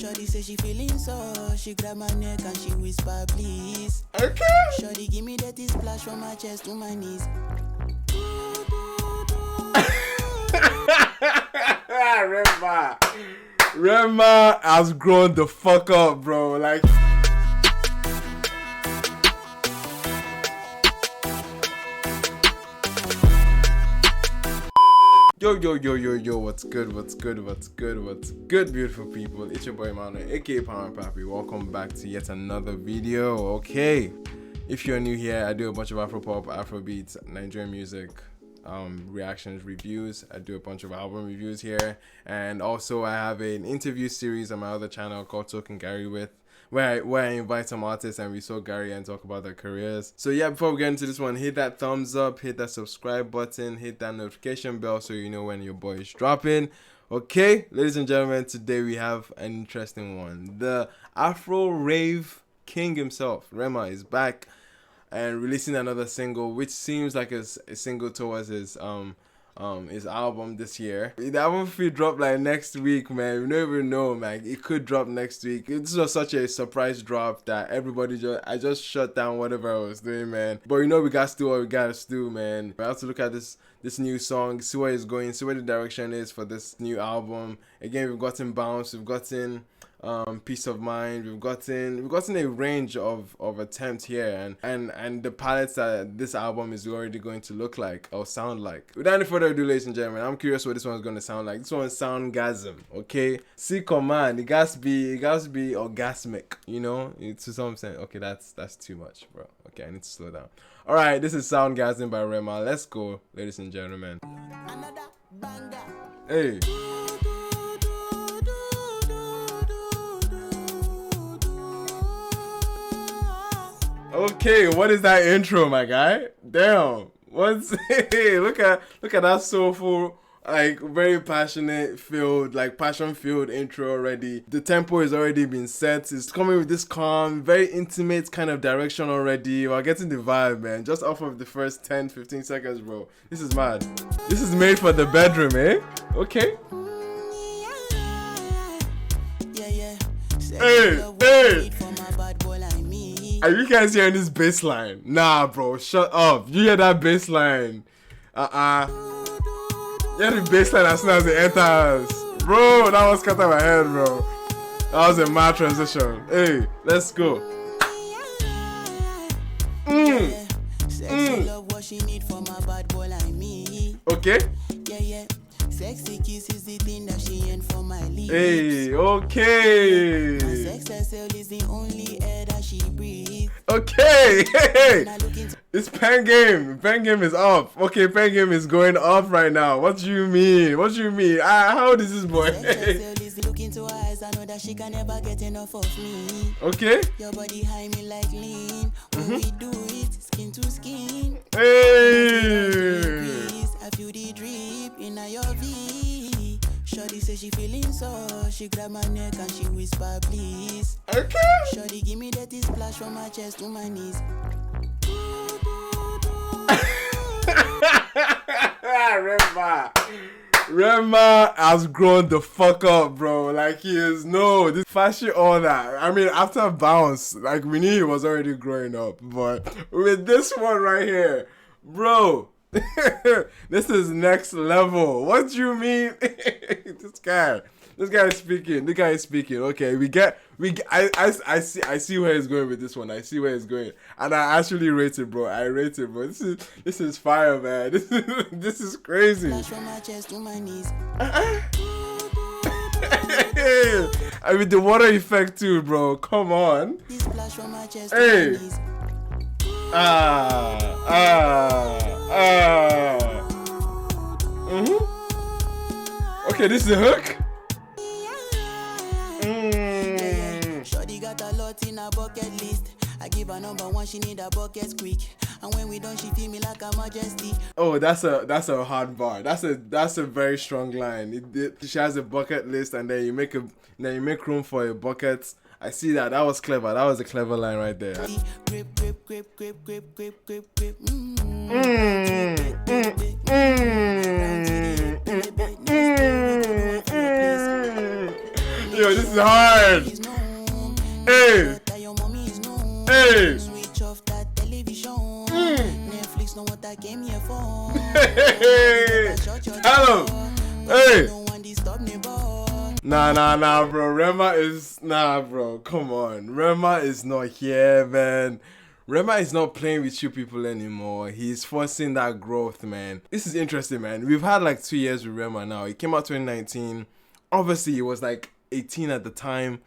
Shorty say she feeling so, she grab my neck and she whisper please. Okay. Shorty give me that splash from my chest to my knees. Rema has grown the fuck up, bro. Like, yo, what's good, beautiful people? It's your boy Manuel, aka Power Papi. Welcome back to yet another video. Okay, if you're new here, I do a bunch of Afropop, Afrobeats, Nigerian music, reactions, reviews. I do a bunch of album reviews here, and also I have an interview series on my other channel called Talking Gary with, where I invite some artists and we saw Gary and talk about their careers. So yeah, before we get into this one, hit that thumbs up, hit that subscribe button, hit that notification bell so you know when your boy is dropping. Okay, ladies and gentlemen, today we have an interesting one. The Afro Rave King himself, Rema, is back and releasing another single, which seems like a single towards his album this year. The album will drop like next week, man. We don't even know, man. It could drop next week. This was such a surprise drop that I just shut down whatever I was doing, man. But you know, we got to do what we got to do, man. We have to look at this new song, see where it's going, see where the direction is for this new album. Again, we've gotten Bounce, we've gotten Peace of Mind, we've gotten a range of attempts here, and the palettes that this album is already going to look like or sound like. Without any further ado, ladies and gentlemen, I'm curious what this one's going to sound like. This one's Soundgasm, okay? See command, it got to be orgasmic, you know, to some extent. Okay, that's too much, bro. Okay, I need to slow down. All right, this is Soundgasm by Rema. Let's go, ladies and gentlemen. Hey. Okay, what is that intro, my guy? Damn. Hey, look at that soulful, like very passion filled intro already. The tempo has already been set. It's coming with this calm, very intimate kind of direction already. We're getting the vibe, man. Just off of the first 10-15 seconds, bro. This is mad. This is made for the bedroom, eh? Okay. Hey. Are you guys hearing this bass line? Nah, bro, shut up. You hear that bass line? You hear the bass line as soon as it enters. Bro, that was cut out my head, bro. That was a mad transition. Hey, let's go. Okay. Sexy kiss is the thing that she ain't for my lips. Hey, okay. My sex herself is the only air that she breathes. Okay, hey. It's pen game. Pen game is off. Okay, pen game is going off right now. What do you mean? How old is this boy? Look into her eyes, I know that she can never get enough of me. Okay. Your body high me like lean. When we do it, skin to skin. Hey. I feel the drip in your V. Shorty say she feeling so, she grab my neck and she whisper please. Okay. Shorty give me that splash from my chest to my knees. Rema has grown the fuck up, bro. Like, he is this fashion, all that. I mean, after Bounce, like, we knew he was already growing up, but with this one right here, bro, this is next level. What do you mean? This guy is speaking. Okay, I see where he's going with this one. I see where he's going, and I actually rate it, bro. This is fire, man. This is crazy. I mean, the water effect too, bro. Come on. Hey. Okay, this is the hook. Shorty got a lot in her bucket list. I give her number one, she need a bucket quick. And when we done, she feel me like a majesty. Oh, that's a hard bar. That's a very strong line. She has a bucket list, and then you make room for a bucket. I see that. That was clever. That was a clever line right there. Yo, this is hard. Hey. Hey. Switch off that television. Netflix know what I came here for. Hey. Hello. Hey. No one disturb me, boy. Nah, bro. Rema is bro. Come on. Rema is not here, man. Rema is not playing with you people anymore. He's forcing that growth, man. This is interesting, man. We've had like 2 years with Rema now. He came out 2019. Obviously, he was like 18 at the time.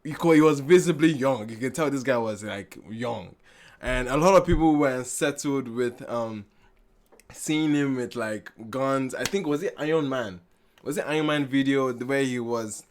He was visibly young. You can tell this guy was like young. And a lot of people were unsettled with seeing him with like guns. I think, was it Iron Man? Was it Iron Man video where he was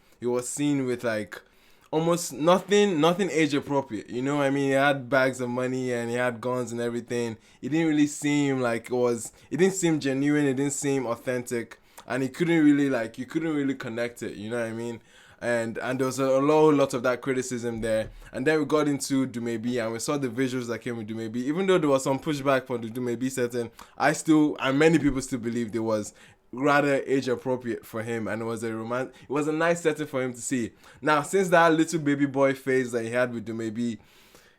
seen with like almost nothing age appropriate, you know what I mean? He had bags of money and he had guns and everything. It didn't really seem like it didn't seem genuine, it didn't seem authentic, and you couldn't really connect it, you know what I mean? And there was a lot of that criticism there. And then we got into Dumebi and we saw the visuals that came with Dumebi. Even though there was some pushback for the Dumebi setting, many people still believed it was rather age appropriate for him, and it was a nice setting for him to see. Now, since that little baby boy phase that he had with Dumebi,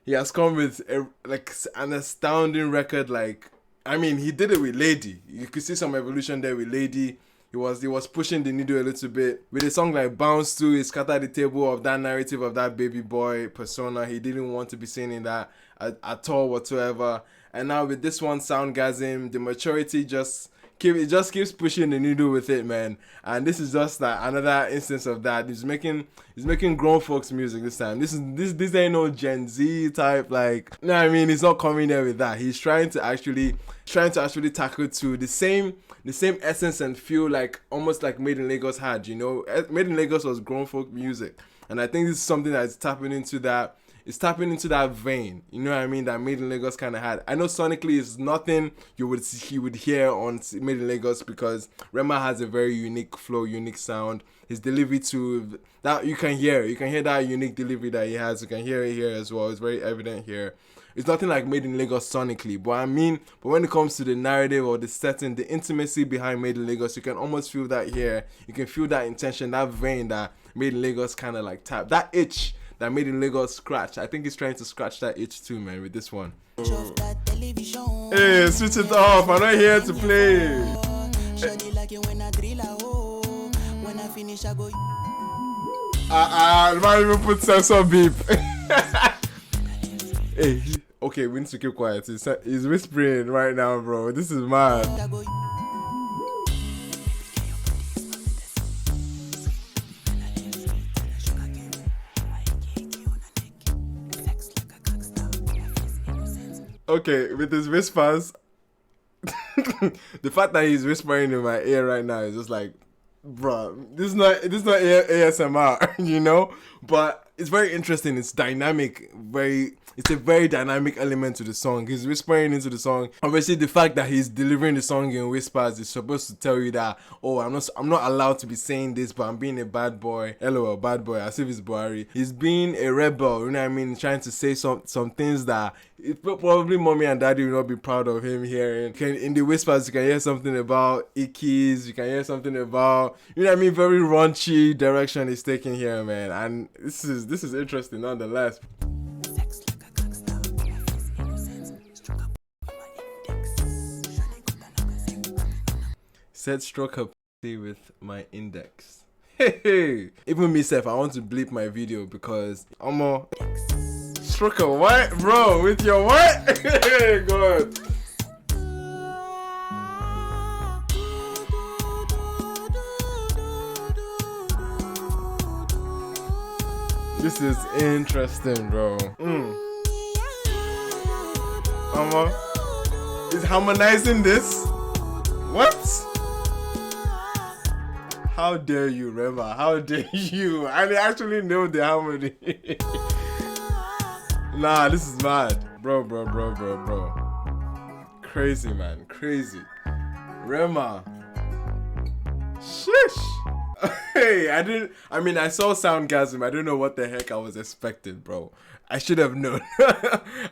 he has come with an astounding record. Like, I mean, he did it with Lady. You could see some evolution there with Lady. He was pushing the needle a little bit with a song like Bounce To. He scattered the table of that narrative of that baby boy persona. He didn't want to be seen in that at all whatsoever. And now with this one, Soundgasm, the maturity just keeps pushing the needle with it, man. And this is just like another instance of that. He's making grown folks music this time. This ain't no Gen Z type, like, no, I mean, he's not coming there with that. He's trying to actually tackle to the same essence and feel like almost like Made in Lagos had, you know. Made in Lagos was grown folk music, and I think this is something that's tapping into that. It's tapping into that vein, you know what I mean, that Made in Lagos kind of had. I know sonically it's nothing he would hear on Made in Lagos, because Rema has a very unique flow, unique sound. His delivery too, that you can hear that unique delivery that he has. You can hear it here as well. It's very evident here. It's nothing like Made in Lagos sonically, but when it comes to the narrative or the setting, the intimacy behind Made in Lagos, you can almost feel that here. You can feel that intention, that vein that Made in Lagos kind of like tap, that itch that Made in Lagos scratch. I think he's trying to scratch that itch too, man, with this one. Hey, switch it off. I'm not here to play. Man, even put sensor beep. Hey, okay, we need to keep quiet. He's whispering right now, bro. This is mad. Okay, with his whispers, the fact that he's whispering in my ear right now is just like, bruh, this is not ASMR, you know? But it's very interesting. It's dynamic. It's a very dynamic element to the song. He's whispering into the song. Obviously, the fact that he's delivering the song in whispers is supposed to tell you that, oh, I'm not allowed to be saying this, but I'm being a bad boy. LOL, bad boy, as if it's Buhari. He's being a rebel, you know what I mean? Trying to say some things that probably mommy and daddy will not be proud of him hearing. In the whispers, you can hear something about Ickies. You can hear something about, you know what I mean? Very raunchy direction he's taking here, man. And this is interesting nonetheless. Said stroke her pussy with my index. Hey, even me self, I want to bleep my video because I'm a stroke her what, bro? With your what? Hey, God. This is interesting, bro. Is harmonizing this? What? How dare you, Rema? How dare you? I actually know the harmony. Nah, this is mad. Bro. Crazy, man. Crazy. Rema. Shish. Hey, I saw Soundgasm. I don't know what the heck I was expecting, bro. I should have known.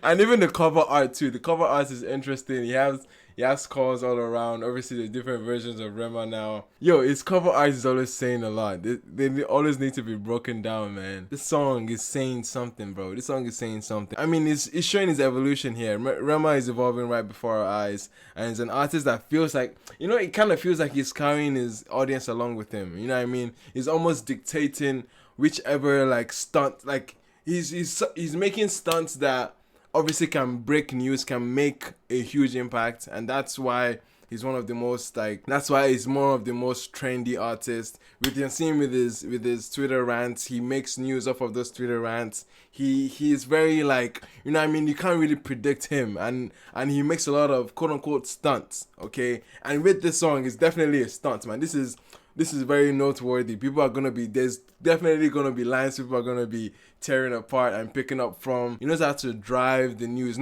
And even the cover art too. The cover art is interesting. He has He has calls all around. Obviously, the different versions of Rema now. Yo, his cover art is always saying a lot. They always need to be broken down, man. This song is saying something, bro. This song is saying something. I mean, it's showing his evolution here. Rema is evolving right before our eyes, and he's an artist that feels like, you know, it kind of feels like he's carrying his audience along with him. You know what I mean? He's almost dictating whichever like stunt, like he's making stunts that obviously can break news, can make a huge impact, and that's why he's one of the most that's why he's more of the most trendy artists. We can see him with his Twitter rants. He makes news off of those Twitter rants. He's very like, you know what I mean, you can't really predict him, and he makes a lot of quote unquote stunts, okay? And with this song, it's definitely a stunt, man. This is very noteworthy. There's definitely gonna be lines people are gonna be tearing apart and picking up from. He knows how to drive the news. He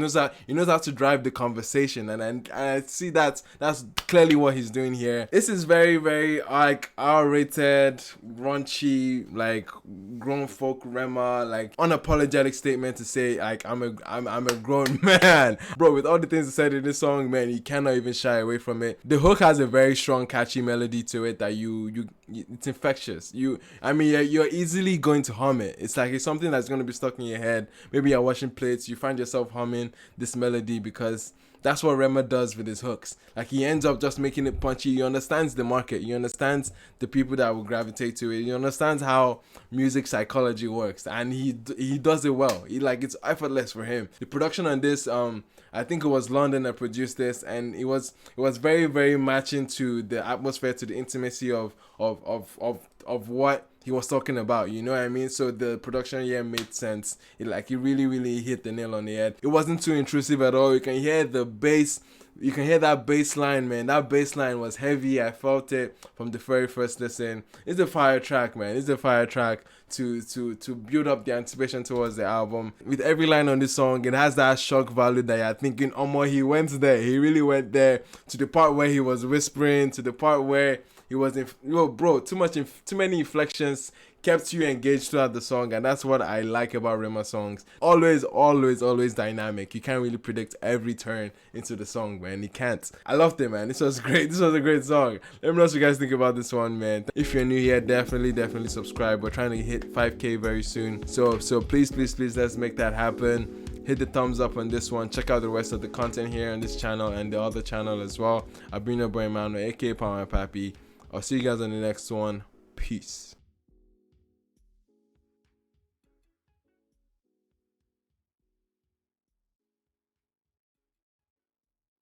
knows how to drive the conversation, and I see that's clearly what he's doing here. This is very, very like R-rated, raunchy, like grown folk Rema, like unapologetic statement to say like I'm a grown man, bro. With all the things he said in this song, man, you cannot even shy away from it. The hook has a very strong, catchy melody to it that it's infectious. You're easily going to hum it. It's like it's something that's going to be stuck in your head. Maybe you're washing plates, you find yourself humming this melody because that's what Rema does with his hooks. Like, he ends up just making it punchy. He understands the market. He understands the people that will gravitate to it. He understands how music psychology works, and he does it well. It's effortless for him. The production on this, I think it was London that produced this, and it was very, very matching to the atmosphere, to the intimacy of what he was talking about, you know what I mean? So the production here made sense. It really, really hit the nail on the head. It wasn't too intrusive at all. You can hear the bass. You can hear that bass line, man. That bass line was heavy. I felt it from the very first listen. It's a fire track, man. It's a fire track to build up the anticipation towards the album. With every line on this song, it has that shock value that you're thinking, oh my, he went there. He really went there, to the part where he was whispering, to the part where he was too many inflections kept you engaged throughout the song, and that's what I like about Rema songs. Always, always, always dynamic. You can't really predict every turn into the song, man. You can't. I loved it, man. This was great. This was a great song. Let me know what you guys think about this one, man. If you're new here, definitely subscribe. We're trying to hit 5K very soon, so please, let's make that happen. Hit the thumbs up on this one. Check out the rest of the content here on this channel and the other channel as well. I've been your boy Emmanuel, aka Power Papi. I'll see you guys on the next one. Peace.